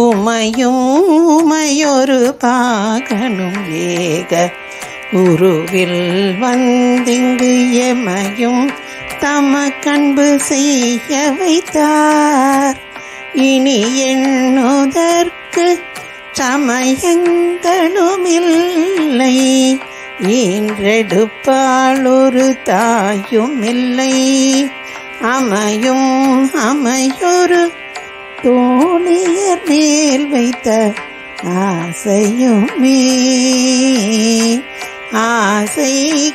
உமையும் உமையொரு பாகனும் ஏக உருவில் வந்திங்கு எமையும் தமக்கன்பு செய்ய வைத்தார். இனி எண்ணுதற்கு சமயங்களுமில்லை, ஈன்றெடுப்பாள் ஒரு தாயும் இல்லை. அமையும் அமையொரு தோணியர் மேல் வைத்த ஆசையுமே, ஆசை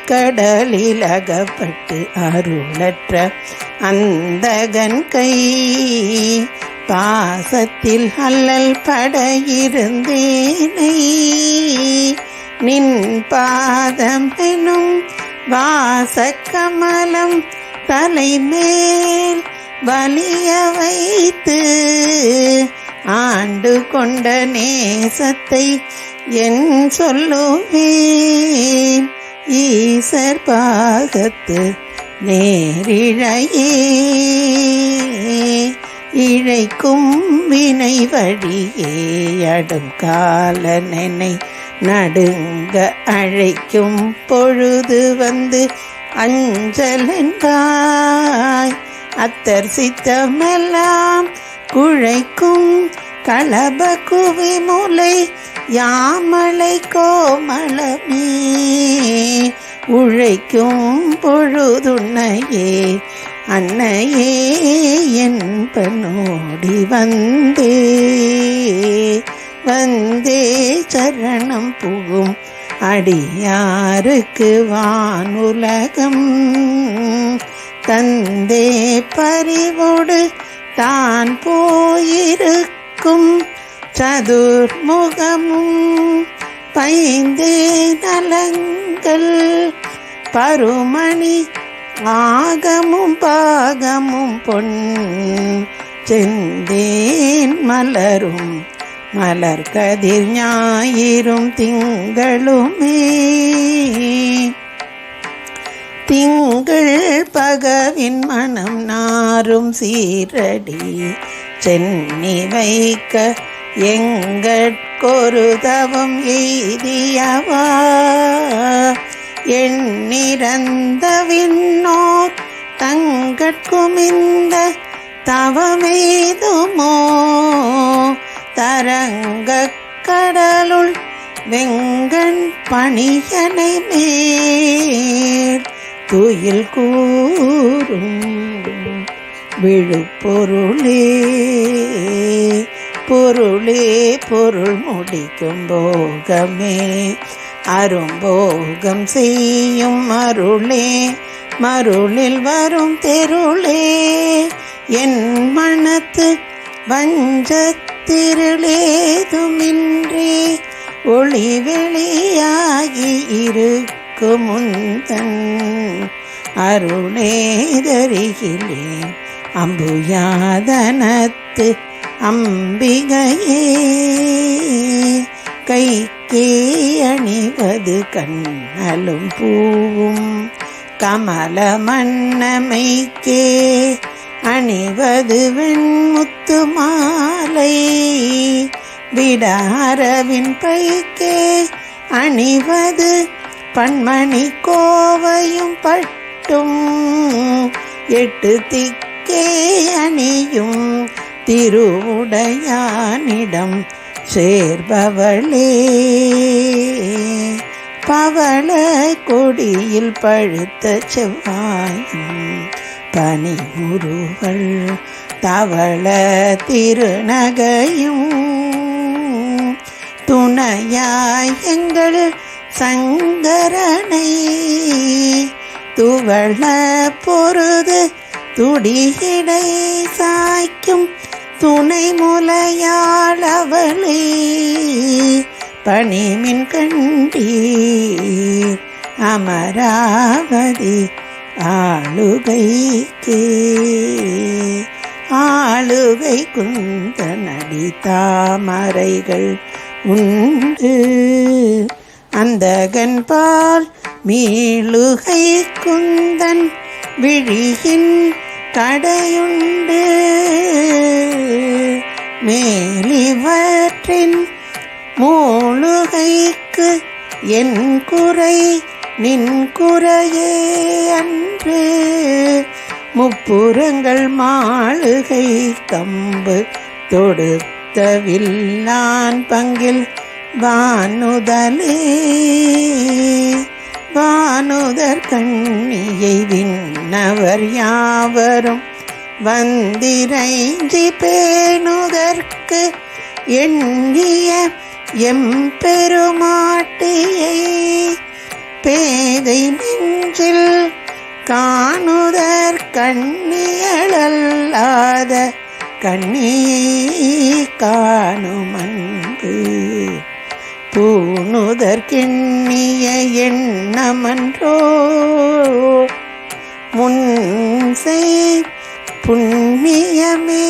கடலில் அகப்பட்டு அருளற்ற அந்தகன் கை பாசத்தில் அல்லல் பட இருந்தேனை. நின் பாதம் எனும் வாசக்கமலம் தலைமேல் வலிய வைத்து ஆண்டு கொண்ட நேசத்தை என் சொல்லுவேன். ஈசர் பாகத்து நேரிழையே இழைக்கும் வினை வழியே அடும் காலனை நடுங்க அழைக்கும் பொழுது வந்து அஞ்சலென்றாய். அத்தர் சித்தமெல்லாம் குழைக்கும் களப குவி முலை யாமலை கோமளமே உழைக்கும் பொழுதுன்னையே அன்னையே என்பனோடி வந்தே வந்தே சரணம் புகும் அடியாருக்கு வானுலகம் தந்தே பறிவோடு தான் போயிருக்கும் சதுர்முகமும் பைந்தே நலங்கள் பருமணி ஆகமும் பாகமும் பொன் செந்தேன் மலரும் மலர் கதிர் ஞாயிறும் திங்களுமே. திங்கள் பகவின் மனம் நாரும் சீரடி சென்னி வைக்க எங்கட்கொரு தவம் எய்தியவா. எண்ணிறந்த விண்ணோர் தங்கட்குமிந்த தவமேதுமோ தரங்க கடலுள் வெங்கண் பணியனை மேல் துயில் கூறும் விழுப்பொருளே பொருளே பொருள் முடிக்கும் போகமே அரும்போகம் செய்யும் அருளே மருளில் வரும் தெருளே என் மனத்து வஞ்சத்திருளேதுமின்றி ஒளி வெளியாகி இருக்கும் முந்தன் அருளேதருகிலேன் அம்புயாதனத்து அம்பிகையே. கைக்கே அணிவது கண்ணலும் பூவும் கமல மன்னமைக்கே அணிவது வெண்முத்து மாலை விடாரவின் பைக்கே அணிவது பன்மணி கோவையும் பட்டும் எட்டு திக்கே அணியும் திருவுடையானிடம் சேர்பவளே. பவள கொடியில் பழுத்த செவ்வாயும் பனிமுறுவள் தவள திருநகையும் துணையாய் எங்கள் சங்கரனை துவள பொருது துடியிடை சாய்க்கும் துணை முலையாளவளே பணிமின் கண்டீர் அமராவதி ஆளுகைக்கே. ஆளுகை குந்தனடி தாமரைகள் உண்டு அந்தகன் பால் மீளுகை குந்தன் விழியின் கடையுண்டு மேலிவற்றின் மூழுகைக்கு என் குறை நின் குறையே அன்று. முப்புறங்கள் மாளுகை கம்பு தொடுத்த வில்லான் பங்கில் வானுதலே. வானுதர் கண்ணியை விண்ணவர் யாவரும் வந்திரைஞ்சி பேணுதற்கு எண்ணிய எம்பெருமாட்டியை பேதை நெஞ்சில் காணுதற் கண்ணியலல்லாத கண்ணியை காணுமன்பு. பூணுதற்கெண்ணிய எண்ணமன்றோ முன்செய் புண்ணியமே.